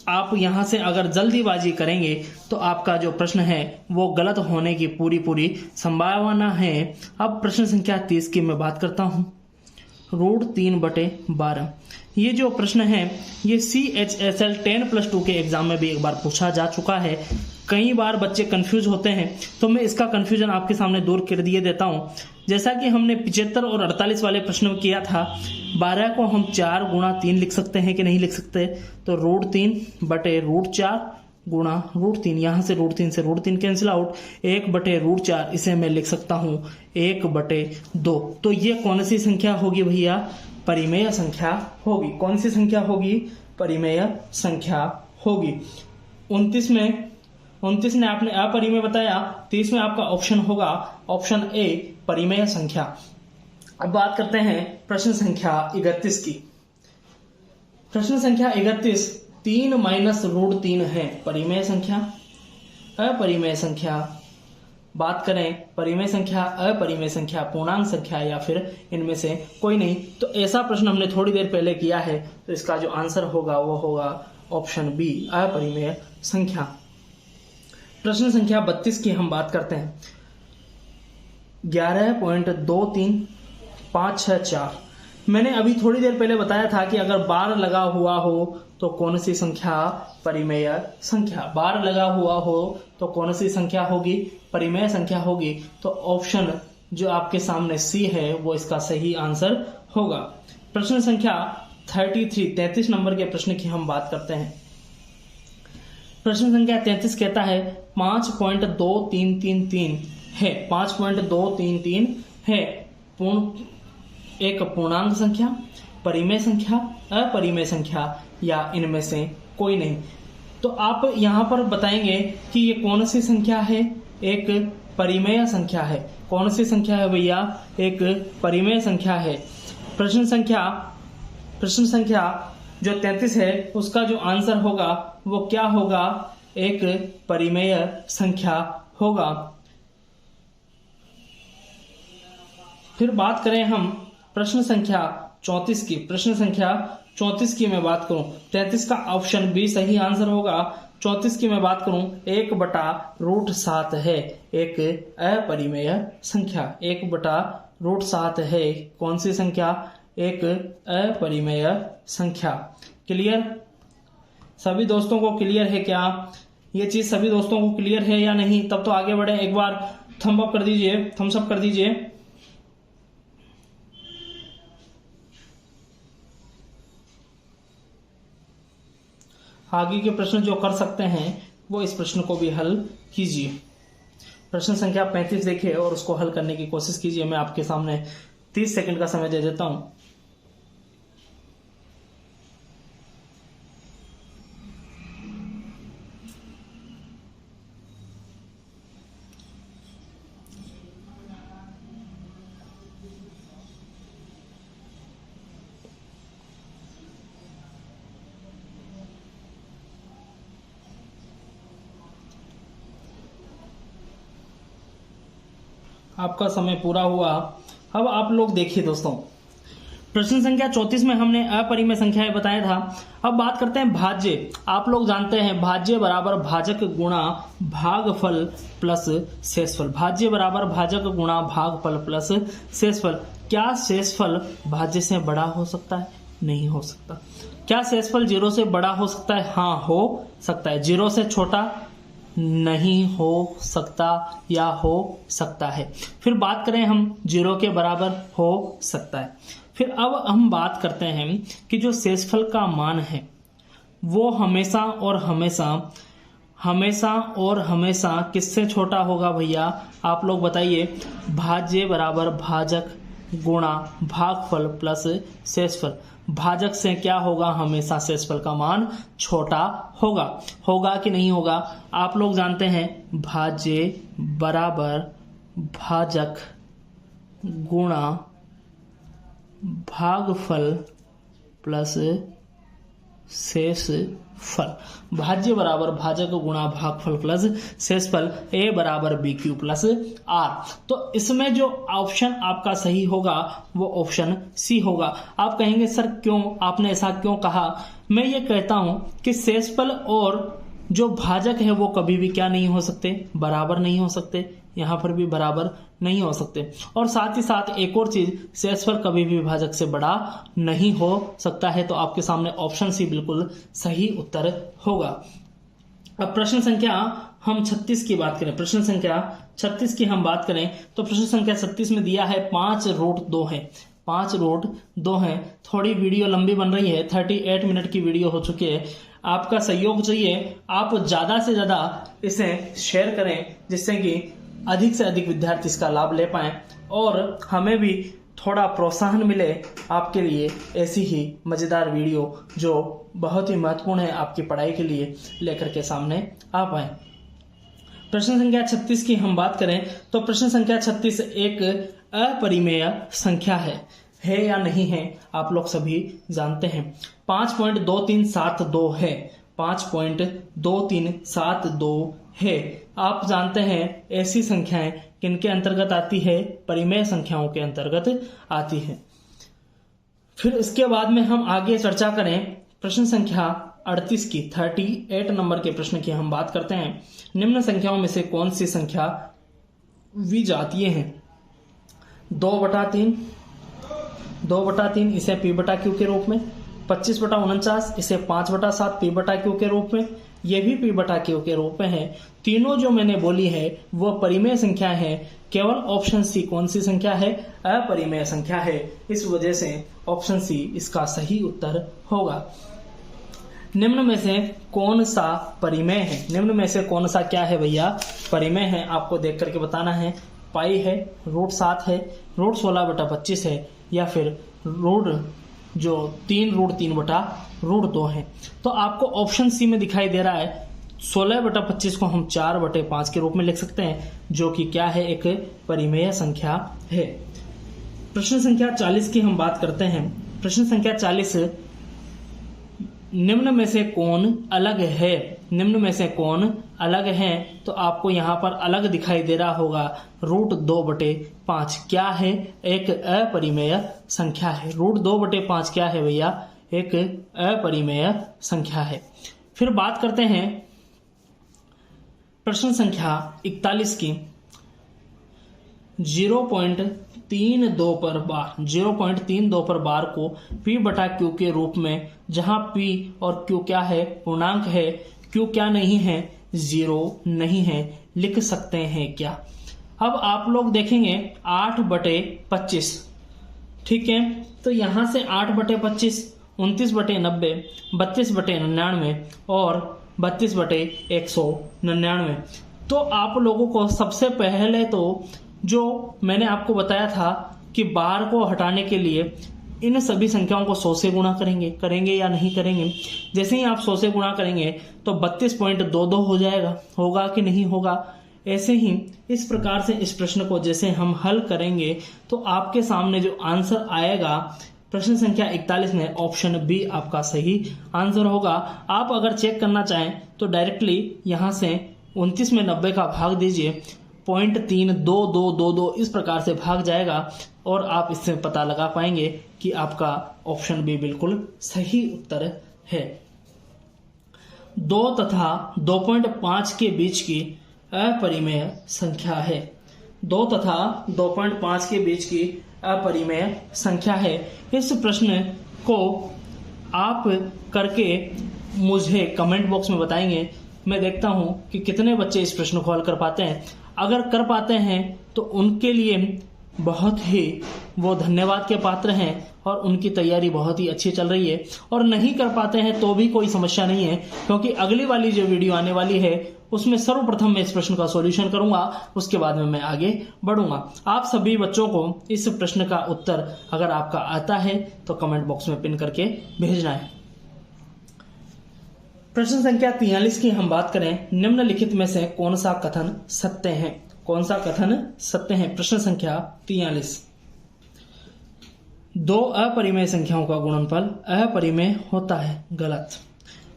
आप यहां से अगर जल्दीबाजी करेंगे तो आपका जो प्रश्न है वो गलत होने की पूरी संभावना है। अब प्रश्न संख्या 30 की मैं बात करता हूं, √3/12। ये जो प्रश्न है ये CHSL 10+2 के एग्जाम में भी एक बार पूछा जा चुका है। कई बार बच्चे कंफ्यूज होते हैं तो मैं इसका कंफ्यूजन आपके सामने दूर कर दिए देता हूं। जैसा कि हमने 75 और 48 वाले प्रश्न में किया था, 12 को हम 4 गुणा 3 लिख सकते हैं कि नहीं लिख सकते, तो √3/√4 गुणा √3, यहां से √3 से √3 कैंसिल आउट, 1/√4 इसे मैं लिख सकता हूं 1/2। तो ये कौन सी संख्या होगी भैया, परिमेय संख्या होगी। कौन सी संख्या होगी, परिमेय संख्या होगी। 29 ने आपने अपरिमेय बताया, 30 में आपका ऑप्शन होगा ऑप्शन ए, परिमेय संख्या। अब बात करते हैं प्रश्न संख्या 31 की। प्रश्न संख्या 31, 3 - √3 है परिमेय संख्या, अपरिमेय संख्या। बात करें परिमेय संख्या, अपरिमेय संख्या, पूर्णांक संख्या या फिर इनमें से कोई नहीं, तो ऐसा प्रश्न हमने थोड़ी देर पहले किया है। तो इसका जो आंसर होगा वो होगा ऑप्शन बी, अपरिमेय संख्या। प्रश्न संख्या 32 की हम बात करते हैं, 11.23564। मैंने अभी थोड़ी देर पहले बताया था कि अगर बार लगा हुआ हो तो कौन सी संख्या, परिमेय संख्या। बार लगा हुआ हो तो कौन सी संख्या होगी, परिमेय संख्या होगी। तो ऑप्शन जो आपके सामने सी है वो इसका सही आंसर होगा। प्रश्न संख्या 33 नंबर के प्रश्न की हम बात करते हैं। प्रश्न संख्या 33 कहता है 5.2333 है, 5.233 है एक पूर्णांक संख्या, परिमेय संख्या, अपरिमेय संख्या या इनमें से कोई नहीं। तो आप यहां पर बताएंगे कि ये कौन सी संख्या है, एक परिमेय संख्या है। कौन सी संख्या है भैया, एक परिमेय संख्या है। प्रश्न संख्या जो 33 है उसका जो आंसर होगा वो क्या होगा, एक परिमेय संख्या होगा। फिर बात करें हम प्रश्न संख्या 34 की। प्रश्न संख्या 34 की मैं बात करूं, 33 का ऑप्शन बी सही आंसर होगा। 34 की मैं बात करूं, 1/√7 है एक अपरिमेय संख्या। 1/√7 है कौन सी संख्या? एक अपरिमेय संख्या। क्लियर? सभी दोस्तों को क्लियर है क्या? ये चीज सभी दोस्तों को क्लियर है या नहीं? तब तो आगे बढ़े, एक बार थम्स अप कर दीजिए, थम्स अप कर दीजिए। आगे के प्रश्न जो कर सकते हैं वो इस प्रश्न को भी हल कीजिए। प्रश्न संख्या 35 देखिए और उसको हल करने की कोशिश कीजिए। मैं आपके सामने 30 सेकंड का समय दे देता हूं। आपका समय पूरा हुआ। अब आप लोग देखिए दोस्तों, प्रश्न संख्या 34 में हमने अपरिमेय संख्याएं बताया था। अब बात करते हैं भाज्य। आप लोग जानते हैं भाज्य बराबर भाजक गुणा भागफल प्लस शेषफल। भाज्य बराबर भाजक गुणा भागफल प्लस शेषफल। क्या शेषफल भाज्य से बड़ा हो सकता है? नहीं हो सकता। क्या शेषफल 0 से बड़ा हो सकता है? हाँ, हो सकता है। 0 से छोटा नहीं हो सकता या हो सकता है। फिर बात करें हम 0 के बराबर हो सकता है। फिर अब हम बात करते हैं कि जो शेषफल का मान है वो हमेशा और हमेशा किससे छोटा होगा भैया? आप लोग बताइए। भाज्य बराबर भाजक गुणा भागफल प्लस शेषफल। भाजक से क्या होगा? हमेशा शेषफल का मान छोटा होगा। होगा कि नहीं होगा? आप लोग जानते हैं भाज्य बराबर भाजक गुणा भागफल प्लस शेषफल। भाज्य बराबर भाजक गुणा भागफल प्लस शेषफल। ए बराबर बी क्यू प्लस आर। तो इसमें जो ऑप्शन आपका सही होगा वो ऑप्शन सी होगा। आप कहेंगे सर क्यों, आपने ऐसा क्यों कहा? मैं ये कहता हूं कि शेषफल और जो भाजक है वो कभी भी क्या नहीं हो सकते? बराबर नहीं हो सकते। यहां पर भी बराबर नहीं हो सकते। और साथ ही साथ एक और चीज, शेषफल कभी भी भाजक से बड़ा नहीं हो सकता है। तो आपके सामने ऑप्शन सी बिल्कुल सही उत्तर होगा। अब प्रश्न संख्या हम 36 की बात करें। प्रश्न संख्या 36 की हम बात करें तो प्रश्न संख्या 36 में दिया है 5√2 है। 5√2 है। थोड़ी वीडियो लंबी बन रही है, 38 मिनट की वीडियो हो चुकी है। आपका सहयोग चाहिए। आप ज्यादा से ज्यादा इसे शेयर करें जिससे कि अधिक से अधिक विद्यार्थी इसका लाभ ले पाएं और हमें भी थोड़ा प्रोत्साहन मिले आपके लिए ऐसी ही मजेदार वीडियो जो बहुत ही महत्वपूर्ण है आपकी पढ़ाई के लिए लेकर के सामने आ पाए। प्रश्न संख्या 36 की हम बात करें तो प्रश्न संख्या 36 एक अपरिमेय संख्या है या नहीं है? आप लोग सभी जानते हैं 5.2372 है। 5.2372 है। आप जानते हैं ऐसी संख्याएं किनके अंतर्गत आती है? परिमेय संख्याओं के अंतर्गत आती है। फिर इसके बाद में हम आगे चर्चा करें प्रश्न संख्या 38 की। 38 नंबर के प्रश्न की हम बात करते हैं। निम्न संख्याओं में से कौन सी संख्या विजातीय है? 2/3 इसे p/q के रूप में, 25/49 इसे 5/7 p/q के रूप में, ये भी p/q के रूप में है। तीनों जो मैंने बोली है वो परिमेय संख्या है। केवल ऑप्शन सी कौन सी संख्या है? अपरिमेय संख्या है। इस वजह से ऑप्शन सी इसका सही उत्तर होगा। निम्न में से कौन सा परिमेय है? निम्न में से कौन सा क्या है भैया? परिमेय है। आपको देख करके बताना है। पाई है, √7 है, √16/25 है या फिर √3 है। तो आपको ऑप्शन सी में दिखाई दे रहा है 16/25 को हम 4/5 के रूप में लिख सकते हैं जो कि क्या है? एक परिमेय संख्या है। प्रश्न संख्या 40 की हम बात करते हैं। प्रश्न संख्या 40 निम्न में से कौन अलग है? निम्न में से कौन अलग है? तो आपको यहाँ पर अलग दिखाई दे रहा होगा √2/5 क्या है? एक अपरिमेय संख्या है। √2/5 क्या है भैया? एक अपरिमेय संख्या है। फिर बात करते हैं प्रश्न संख्या 41 की। 0.32 पर बार को P/Q के रूप में, जहां P और Q क्या है? पूर्णांक है। Q क्या नहीं है? 0 नहीं है, लिख सकते हैं क्या? अब आप लोग देखेंगे 8/25, ठीक है। तो यहां से 8/25, 29/90, 32/99 और 32/199। तो आप लोगों को सबसे पहले तो जो मैंने आपको बताया था कि बार को हटाने के लिए इन सभी संख्याओं को 100 से गुणा करेंगे या नहीं करेंगे। जैसे ही आप 100 से गुणा करेंगे तो 32.22 हो जाएगा। होगा कि नहीं होगा? ऐसे ही इस प्रकार से इस प्रश्न को जैसे हम हल करेंगे तो आपके सामने जो आंसर आएगा प्रश्न संख्या 41 में, ऑप्शन बी आपका सही आंसर होगा। आप अगर चेक करना चाहें तो डायरेक्टली यहां से 29 में 90 का भाग दीजिए, 0.32222 इस प्रकार से भाग जाएगा और आप इससे पता लगा पाएंगे कि आपका ऑप्शन बी बिल्कुल सही उत्तर है। 2 तथा 2.5 के बीच की अपरिमेय संख्या है। 2 तथा 2.5 के बीच की अपरिमेय संख्या है। इस प्रश्न को आप करके मुझे कमेंट बॉक्स में बताएंगे। मैं देखता हूं कि कितने बच्चे इस प्रश्न को हल कर पाते हैं। अगर कर पाते हैं तो उनके लिए बहुत ही वो धन्यवाद के पात्र हैं और उनकी तैयारी बहुत ही अच्छी चल रही है। और नहीं कर पाते हैं तो भी कोई समस्या नहीं है, क्योंकि अगली वाली जो वीडियो आने वाली है उसमें सर्वप्रथम मैं इस प्रश्न का सॉल्यूशन करूंगा, उसके बाद में मैं आगे बढ़ूंगा। आप सभी बच्चों को इस प्रश्न का उत्तर अगर आपका आता है तो कमेंट बॉक्स में पिन करके भेजना है। प्रश्न संख्या 43 की हम बात करें, निम्नलिखित में से कौन सा कथन सत्य है? कौन सा कथन सत्य है? प्रश्न संख्या 43। 2 अपरिमेय संख्याओं का गुणनफल अपरिमेय होता है, गलत।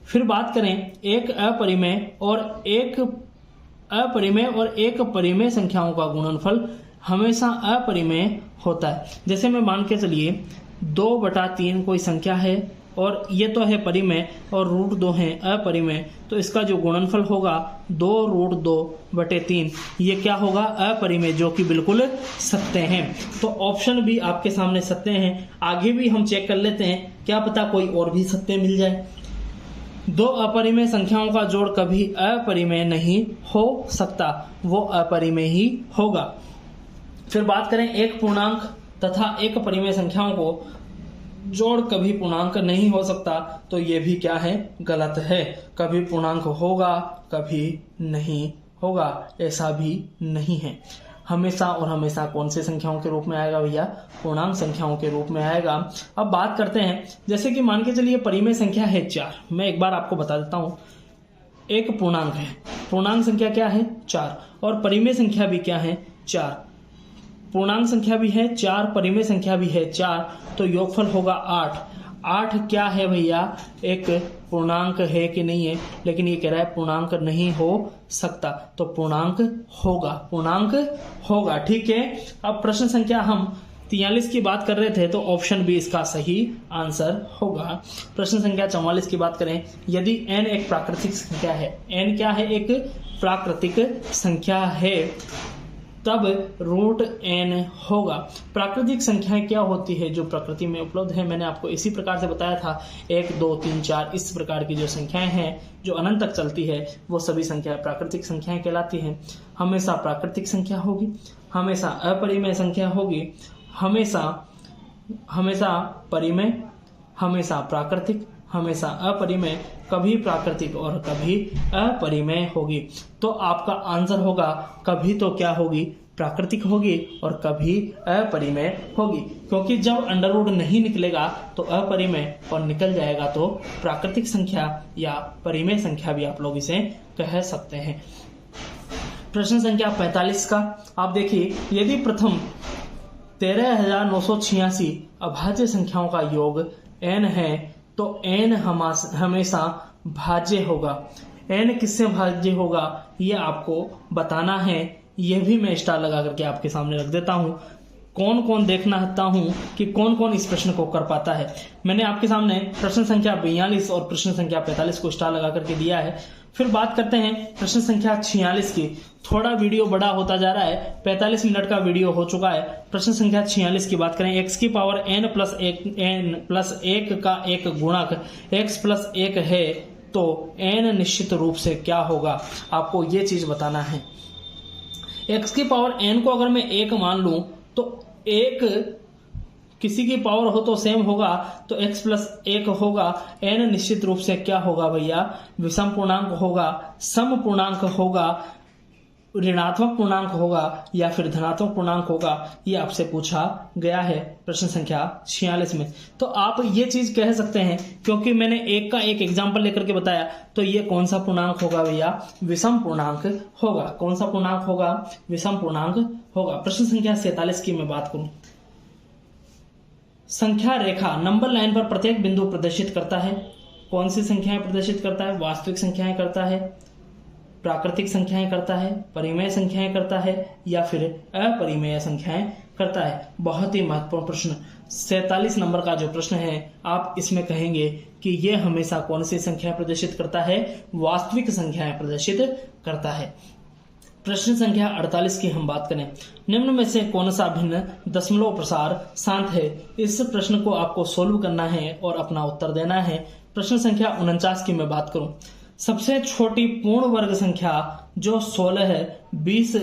फिर बात करें एक अपरिमेय और एक परिमेय संख्याओं का गुणनफल हमेशा अपरिमेय होता है। जैसे मैं मान के चलिए 2/3 कोई संख्या है और ये तो है परिमेय और √2 है अपरिमेय, तो इसका जो गुणनफल होगा 2√2/3 ये क्या होगा? अपरिमेय, जो कि बिल्कुल सत्य है। तो ऑप्शन भी आपके सामने सत्य है। आगे भी हम चेक कर लेते हैं, क्या पता कोई और भी सत्य मिल जाए। 2 अपरिमेय संख्याओं का जोड़ कभी अपरिमेय नहीं हो सकता, वो अपरिमेय ही होगा। फिर बात करें एक पूर्णांक तथा एक परिमेय संख्याओं को जोड़ कभी पूर्णांक नहीं हो सकता, तो ये भी क्या है? गलत है। कभी पूर्णांक होगा, कभी नहीं होगा, ऐसा भी नहीं है। हमेशा और हमेशा कौन से संख्याओं के रूप में आएगा भैया? पूर्णांक संख्याओं के रूप में आएगा। अब बात करते हैं, जैसे कि मान के चलिए परिमेय संख्या है 4। मैं एक बार आपको बता देता हूं, एक पूर्णांक है, पूर्णांक संख्या क्या है? 4, और परिमेय संख्या भी क्या है? 4। पूर्णांक संख्या भी है 4, परिमेय संख्या भी है 4, तो योगफल होगा 8। 8 क्या है भैया? एक पूर्णांक है कि नहीं है? लेकिन ये कह रहा है पूर्णांक नहीं हो सकता, तो पूर्णांक होगा, ठीक है। अब प्रश्न संख्या हम 43 की बात कर रहे थे, तो ऑप्शन बी इसका सही आंसर होगा। प्रश्न संख्या 44 की बात करें, यदि n एक प्राकृतिक संख्या है, n क्या है? एक प्राकृतिक संख्या है, तब √n होगा। प्राकृतिक संख्याएं क्या होती है? जो प्रकृति में उपलब्ध है। मैंने आपको इसी प्रकार से बताया था, 1, 2, 3, 4 इस प्रकार की जो संख्याएं हैं जो अनंत तक चलती है, वो सभी संख्याएं प्राकृतिक संख्याएं कहलाती हैं। हमेशा प्राकृतिक संख्या होगी, हमेशा अपरिमेय संख्या होगी, हमेशा परिमेय, हमेशा प्राकृतिक, हमेशा अपरिमेय, कभी प्राकृतिक और कभी अपरिमेय होगी। तो आपका आंसर होगा कभी तो क्या होगी? प्राकृतिक होगी और कभी अपरिमेय होगी, क्योंकि जब अंडरवुड नहीं निकलेगा तो अपरिमेय और निकल जाएगा तो प्राकृतिक संख्या या परिमेय संख्या भी आप लोग इसे कह सकते हैं। प्रश्न संख्या 45 का आप देखिए, यदि प्रथम 13,986 अभाज्य संख्याओं का योग n है तो n हमेशा भाज्य होगा। n किससे भाज्य होगा ये आपको बताना है। यह भी मैं स्टार लगा करके आपके सामने रख देता हूं। कौन कौन देखना चाहता हूं कि कौन कौन इस प्रश्न को कर पाता है। मैंने आपके सामने प्रश्न संख्या 42 और प्रश्न संख्या 45 को स्टार लगा करके दिया है। फिर बात करते हैं प्रश्न संख्या 46 की। थोड़ा वीडियो बड़ा होता जा रहा है, 45 मिनट का वीडियो हो चुका है। प्रश्न संख्या 46 की बात करें, x की पावर n प्लस 1 का एक गुणक x प्लस 1 है तो n निश्चित रूप से क्या होगा, आपको ये चीज बताना है। x की पावर n को अगर मैं 1 मान लूं तो एक किसी की पावर हो तो सेम होगा, तो x प्लस 1 होगा। n निश्चित रूप से क्या होगा भैया, विषम पूर्णांक होगा, सम पूर्णांक होगा, ऋणात्मक पूर्णांक होगा या फिर धनात्मक पूर्णांक होगा। ये आपसे पूछा गया है प्रश्न संख्या 46 में। तो आप ये चीज कह सकते हैं, क्योंकि मैंने एक का एक एग्जाम्पल लेकर के बताया, तो ये कौन सा पूर्णांक होगा भैया, विषम पूर्णांक होगा। कौन सा पूर्णांक होगा, विषम पूर्णांक होगा। प्रश्न संख्या 47 की मैं बात करूं, संख्या रेखा नंबर लाइन पर प्रत्येक बिंदु प्रदर्शित करता है। कौन सी संख्याएं प्रदर्शित करता है, वास्तविक संख्याएं करता है, प्राकृतिक संख्याएं करता है, परिमेय संख्याएं करता है या फिर अपरिमेय संख्याएं करता है। बहुत ही महत्वपूर्ण प्रश्न 47 नंबर का जो प्रश्न है, आप इसमें कहेंगे कि यह हमेशा कौन सी संख्याएं प्रदर्शित करता है, वास्तविक संख्याएं प्रदर्शित करता है। प्रश्न संख्या 48 की हम बात करें, निम्न में से कौन सा भिन्न दशमलव प्रसार शांत है। इस प्रश्न को आपको सोल्व करना है और अपना उत्तर देना है। प्रश्न संख्या 49 की मैं बात करूं, सबसे छोटी पूर्ण वर्ग संख्या जो 16 है, 20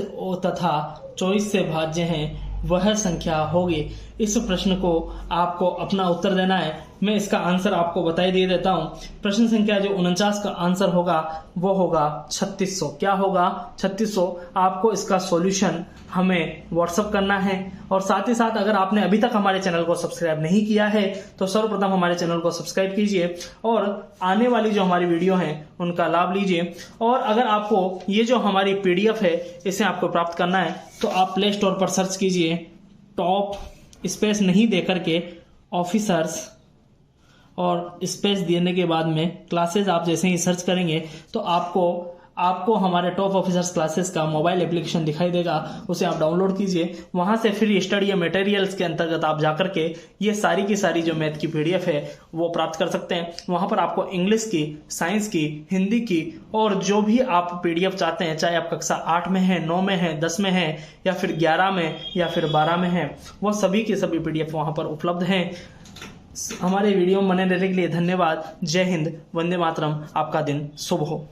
तथा 24 से भाज्य है, वह संख्या होगी। इस प्रश्न को आपको अपना उत्तर देना है। मैं इसका आंसर आपको बता ही दे देता हूं। प्रश्न संख्या जो 49 का आंसर होगा वो होगा 3600। क्या होगा, 3600। आपको इसका सॉल्यूशन हमें व्हाट्सएप करना है और साथ ही साथ अगर आपने अभी तक हमारे चैनल को सब्सक्राइब नहीं किया है तो सर्वप्रथम हमारे चैनल को सब्सक्राइब कीजिए और आने वाली जो हमारी वीडियो है उनका लाभ लीजिए। और अगर आपको ये जो हमारी PDF है इसे आपको प्राप्त करना है तो आप प्ले स्टोर पर सर्च कीजिए, टॉप स्पेस नहीं देकर के ऑफिसर्स और स्पेस देने के बाद में क्लासेस आप जैसे ही सर्च करेंगे तो आपको हमारे टॉप ऑफिसर्स क्लासेस का मोबाइल एप्लीकेशन दिखाई देगा। उसे आप डाउनलोड कीजिए। वहां से फ्री स्टडी मटेरियल्स के अंतर्गत आप जाकर के ये सारी की सारी जो मैथ की PDF है वो प्राप्त कर सकते हैं। वहां पर आपको इंग्लिश की, साइंस की, हिंदी की और जो भी आप PDF चाहते हैं, चाहे आप कक्षा 8 में है, 9 में है, 10 में है या फिर 11 में या फिर 12 में है, वो सभी के सभी PDF वहां पर उपलब्ध हैं। हमारे वीडियो में बने रहने के लिए धन्यवाद। जय हिंद, वंदे मातरम। आपका दिन शुभ हो।